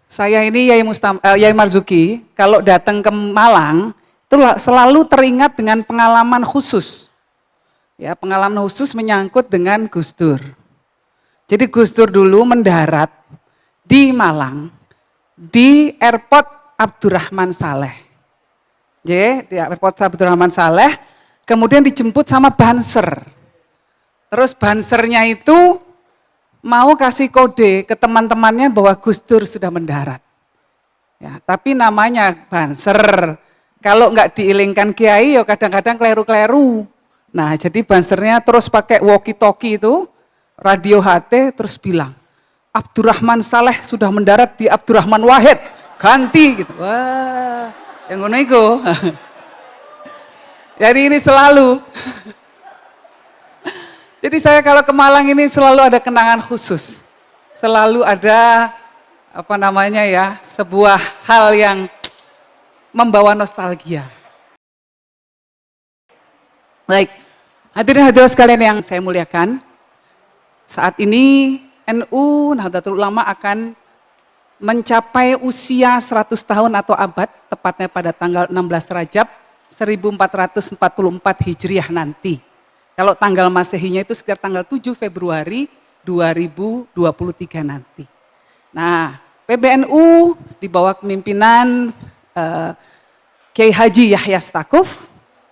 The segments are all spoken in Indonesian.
Saya ini Yai Marzuki, kalau datang ke Malang, itu selalu teringat dengan pengalaman khusus. Ya, pengalaman khusus menyangkut dengan Gus Dur. Jadi Gus Dur dulu mendarat di Malang, di Airport Abdurrahman Saleh. Di Airport Abdurrahman Saleh, kemudian dijemput sama banser. Terus bansernya itu mau kasih kode ke teman-temannya bahwa Gus Dur sudah mendarat. Ya, tapi namanya banser. Kalau nggak diilingkan kiai, ya kadang-kadang kleru-kleru. Nah, jadi bansernya terus pakai walkie-talkie itu, radio HT, terus bilang, Abdurrahman Saleh sudah mendarat di Abdurrahman Wahid, ganti gitu. Wah, yang ngono iku. Jadi ini selalu. Jadi saya kalau ke Malang ini selalu ada kenangan khusus. Selalu ada sebuah hal yang membawa nostalgia. Baik, hadirin hadirat sekalian yang saya muliakan. Saat ini NU Nahdlatul Ulama akan mencapai usia 100 tahun atau abad, tepatnya pada tanggal 16 Rajab 1444 Hijriah nanti. Kalau tanggal Masehinya itu sekitar tanggal 7 Februari 2023 nanti. Nah, PBNU di bawah kepemimpinan Kiai Haji Yahya Stakuf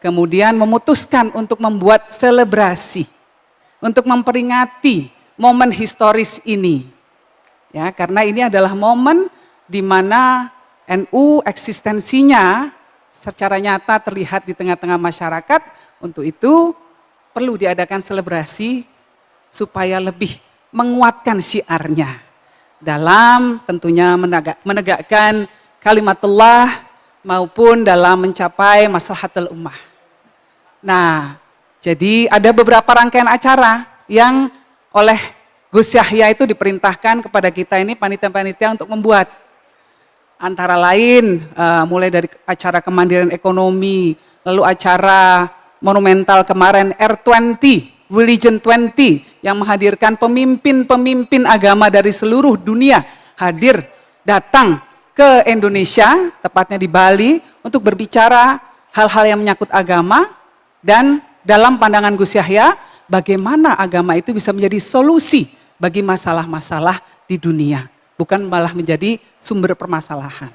kemudian memutuskan untuk membuat selebrasi untuk memperingati momen historis ini. Ya, karena ini adalah momen di mana NU eksistensinya secara nyata terlihat di tengah-tengah masyarakat. Untuk itu perlu diadakan selebrasi supaya lebih menguatkan syiarnya dalam tentunya menegakkan kalimatullah maupun dalam mencapai maslahatul ummah. Nah, jadi ada beberapa rangkaian acara yang oleh Gus Yahya itu diperintahkan kepada kita ini panitia-panitia untuk membuat. Antara lain mulai dari acara kemandirian ekonomi, lalu acara monumental kemarin R20, Religion 20 yang menghadirkan pemimpin-pemimpin agama dari seluruh dunia hadir datang ke Indonesia, tepatnya di Bali untuk berbicara hal-hal yang menyangkut agama dan dalam pandangan Gus Yahya bagaimana agama itu bisa menjadi solusi bagi masalah-masalah di dunia, bukan malah menjadi sumber permasalahan.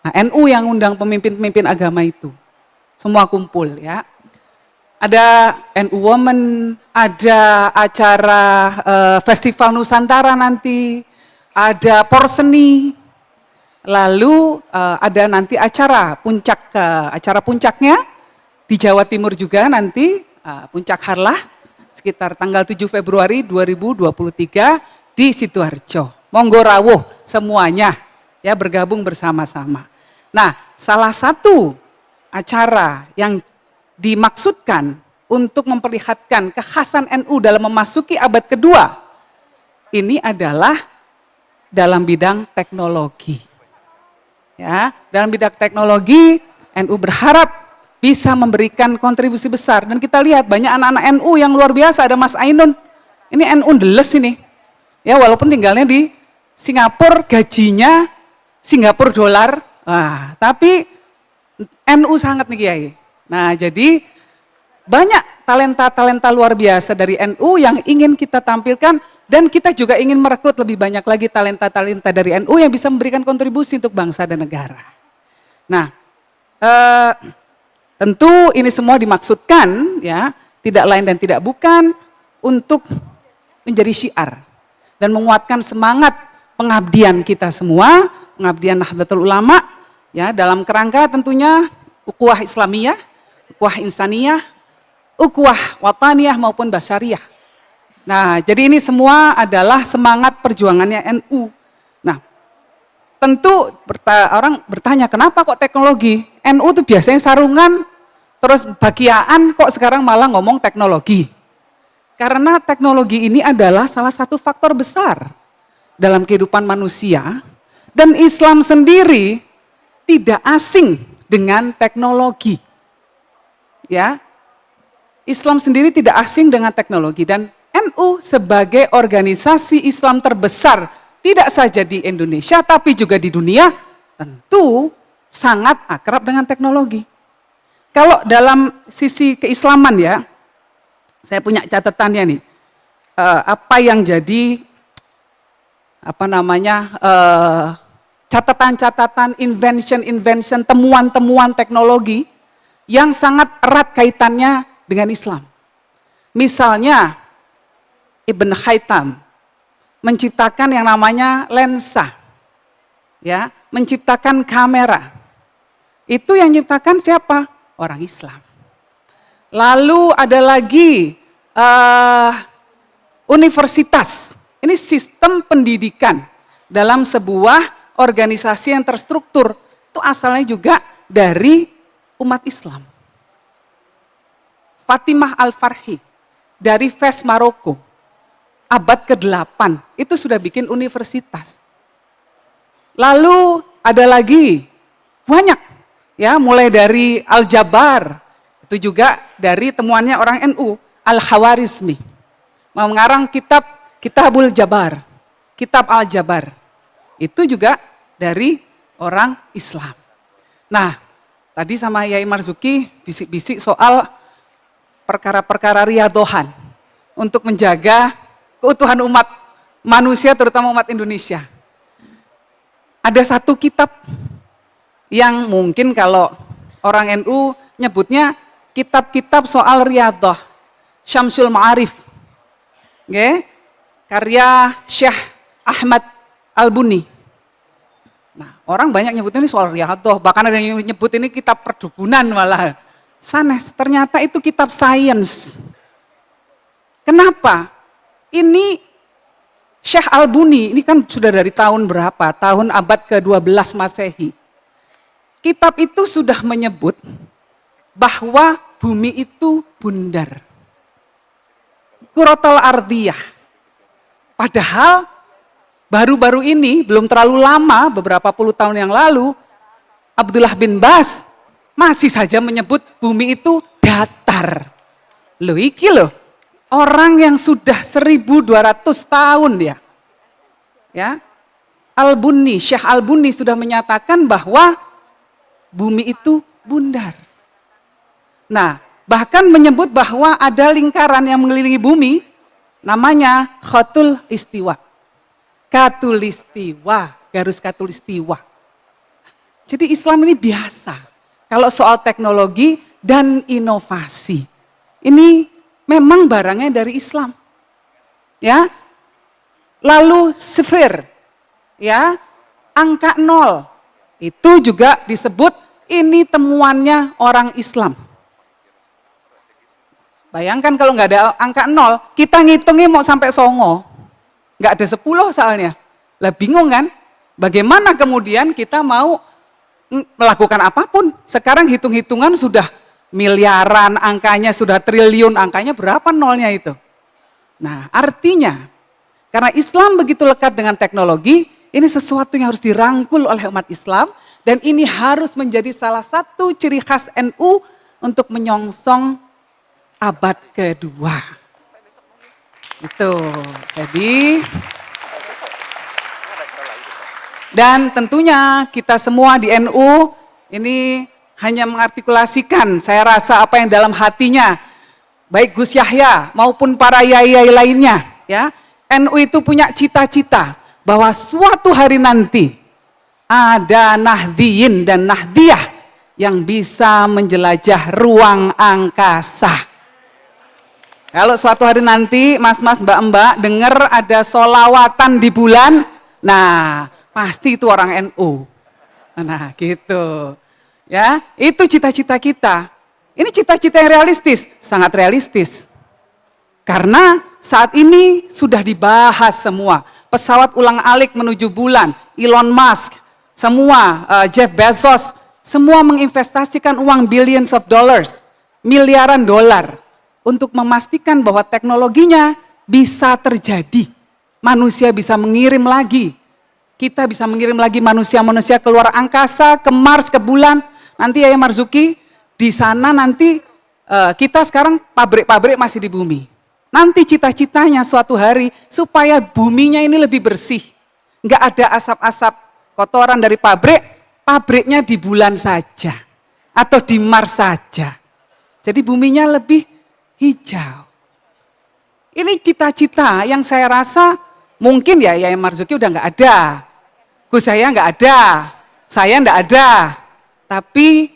Nah, NU yang undang pemimpin-pemimpin agama itu semua kumpul ya. Ada NU Women, ada acara Festival Nusantara nanti, ada Porseni, lalu ada nanti acara puncaknya di Jawa Timur juga nanti, Puncak Harlah sekitar tanggal 7 Februari 2023 di Sidoarjo. Monggo rawuh semuanya ya bergabung bersama-sama. Nah, salah satu acara yang dimaksudkan untuk memperlihatkan kekhasan NU dalam memasuki abad kedua ini adalah dalam bidang teknologi. Ya, dalam bidang teknologi NU berharap bisa memberikan kontribusi besar dan kita lihat banyak anak-anak NU yang luar biasa. Ada Mas Ainun, ini NU ndeles ini. Ya, walaupun tinggalnya di Singapura, gajinya Singapura dolar. Wah, tapi NU sangat nih Kiai. Nah, jadi banyak talenta-talenta luar biasa dari NU yang ingin kita tampilkan dan kita juga ingin merekrut lebih banyak lagi talenta-talenta dari NU yang bisa memberikan kontribusi untuk bangsa dan negara. Nah, tentu ini semua dimaksudkan ya, tidak lain dan tidak bukan untuk menjadi syiar dan menguatkan semangat pengabdian kita semua, pengabdian Nahdlatul Ulama ya dalam kerangka tentunya ukhuwah Islamiyah, ukhuwah insaniyah, ukhuwah wataniyah maupun basyariyah. Nah, jadi ini semua adalah semangat perjuangannya NU. Nah, tentu orang bertanya kenapa kok teknologi? NU itu biasanya sarungan, terus bagian kok sekarang malah ngomong teknologi. Karena teknologi ini adalah salah satu faktor besar dalam kehidupan manusia dan Islam sendiri tidak asing dengan teknologi. Ya, Islam sendiri tidak asing dengan teknologi dan NU sebagai organisasi Islam terbesar tidak saja di Indonesia tapi juga di dunia, tentu sangat akrab dengan teknologi. Kalau dalam sisi keislaman ya, saya punya catatannya nih, apa yang jadi catatan-catatan, invention, temuan-temuan teknologi yang sangat erat kaitannya dengan Islam. Misalnya Ibn Khaitam menciptakan yang namanya lensa, ya, menciptakan kamera. Itu yang menciptakan siapa? Orang Islam. Lalu ada lagi universitas. Ini sistem pendidikan dalam sebuah organisasi yang terstruktur. Itu asalnya juga dari umat Islam. Fatimah Al-Farhi dari Fes, Maroko, abad ke-8, itu sudah bikin universitas. Lalu ada lagi banyak, ya, mulai dari Al-Jabar, itu juga dari temuannya orang NU, Al-Khawarizmi, mengarang Kitabul Jabar, Kitab Al-Jabar, itu juga dari orang Islam. Nah, tadi sama Yai Marzuki bisik-bisik soal perkara-perkara riadohan untuk menjaga keutuhan umat manusia, terutama umat Indonesia. Ada satu kitab yang mungkin kalau orang NU nyebutnya kitab-kitab soal riadah, Syamsul Ma'arif, karya Syekh Ahmad Al-Buni. Nah, orang banyak nyebutnya ini soal riadah, bahkan ada yang nyebut ini kitab perdukunan malah. Sanes, ternyata itu kitab sains. Kenapa? Ini Syekh Al-Buni, ini kan sudah dari tahun berapa? Tahun abad ke-12 Masehi. Kitab itu sudah menyebut bahwa bumi itu bundar. Kuratul ardiyah. Padahal baru-baru ini, belum terlalu lama, beberapa puluh tahun yang lalu, Abdullah bin Bas masih saja menyebut bumi itu datar. Loh iki loh, orang yang sudah 1200 tahun dia. Ya. Al-Buni, Syekh Al-Buni sudah menyatakan bahwa bumi itu bundar. Nah, bahkan menyebut bahwa ada lingkaran yang mengelilingi bumi, namanya Khatul Istiwa. Katulistiwa, garis katulistiwa. Jadi Islam ini biasa. Kalau soal teknologi dan inovasi, ini memang barangnya dari Islam. Ya. Lalu sifir, ya, angka 0, itu juga disebut ini temuannya orang Islam. Bayangkan kalau nggak ada angka 0, kita ngitungnya mau sampai songo. Nggak ada 10 soalnya. Lah bingung kan? Bagaimana kemudian kita mau melakukan apapun? Sekarang hitung-hitungan sudah miliaran, angkanya sudah triliun, angkanya berapa nolnya itu? Nah, artinya karena Islam begitu lekat dengan teknologi, ini sesuatu yang harus dirangkul oleh umat Islam dan ini harus menjadi salah satu ciri khas NU untuk menyongsong abad kedua. Itu. Jadi dan tentunya kita semua di NU ini hanya mengartikulasikan, saya rasa apa yang dalam hatinya, baik Gus Yahya maupun para yai-yai lainnya. Ya, NU itu punya cita-cita bahwa suatu hari nanti ada Nahdliyin dan Nahdliyah yang bisa menjelajah ruang angkasa. Kalau suatu hari nanti mas-mas mbak-mbak dengar ada solawatan di bulan, nah pasti itu orang NU. Nah gitu. Ya, itu cita-cita kita. Ini cita-cita yang realistis, sangat realistis. Karena saat ini sudah dibahas semua. Pesawat ulang-alik menuju bulan, Elon Musk, semua, Jeff Bezos, semua menginvestasikan uang billions of dollars, miliaran dolar untuk memastikan bahwa teknologinya bisa terjadi. Manusia bisa mengirim lagi. Kita bisa mengirim lagi manusia-manusia keluar angkasa, ke Mars, ke bulan. Nanti ya Marzuki, di sana nanti kita sekarang pabrik-pabrik masih di bumi. Nanti cita-citanya suatu hari supaya buminya ini lebih bersih. nggak ada asap-asap kotoran dari pabrik, pabriknya di bulan saja atau di Mars saja. Jadi buminya lebih hijau. Ini cita-cita yang saya rasa mungkin ya Yai Marzuki udah nggak ada, Gus saya nggak ada, saya nggak ada, tapi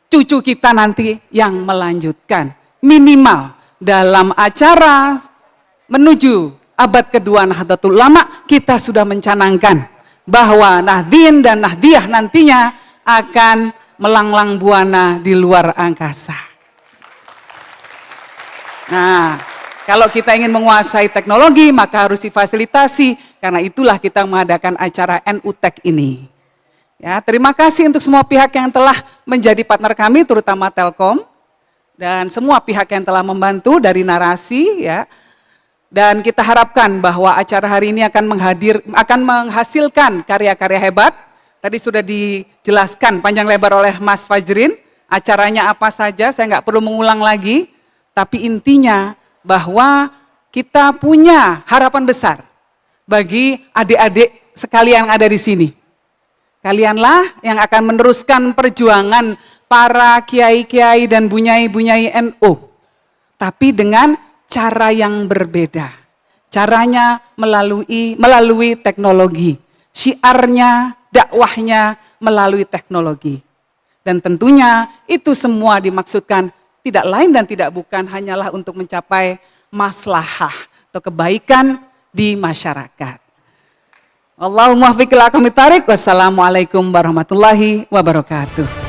cucu kita nanti yang melanjutkan. Minimal dalam acara menuju abad kedua Nahdlatul Ulama kita sudah mencanangkan bahwa Nahdien dan Nahdiyah nantinya akan melanglang buana di luar angkasa. Nah, kalau kita ingin menguasai teknologi maka harus difasilitasi, karena itulah kita mengadakan acara NU Tech ini. Ya, terima kasih untuk semua pihak yang telah menjadi partner kami, terutama Telkom dan semua pihak yang telah membantu dari narasi ya. Dan kita harapkan bahwa acara hari ini akan menghasilkan karya-karya hebat. Tadi sudah dijelaskan panjang lebar oleh Mas Fajrin, acaranya apa saja, saya nggak perlu mengulang lagi. Tapi intinya bahwa kita punya harapan besar bagi adik-adik sekalian yang ada di sini. Kalianlah yang akan meneruskan perjuangan para kiai-kiai dan bunyai-bunyai NU. Tapi dengan cara yang berbeda. Caranya melalui teknologi. Syiarnya, dakwahnya melalui teknologi. Dan tentunya itu semua dimaksudkan tidak lain dan tidak bukan hanyalah untuk mencapai maslahah atau kebaikan di masyarakat. Allahumma fiqil aqamit tarik. Wassalamualaikum warahmatullahi wabarakatuh.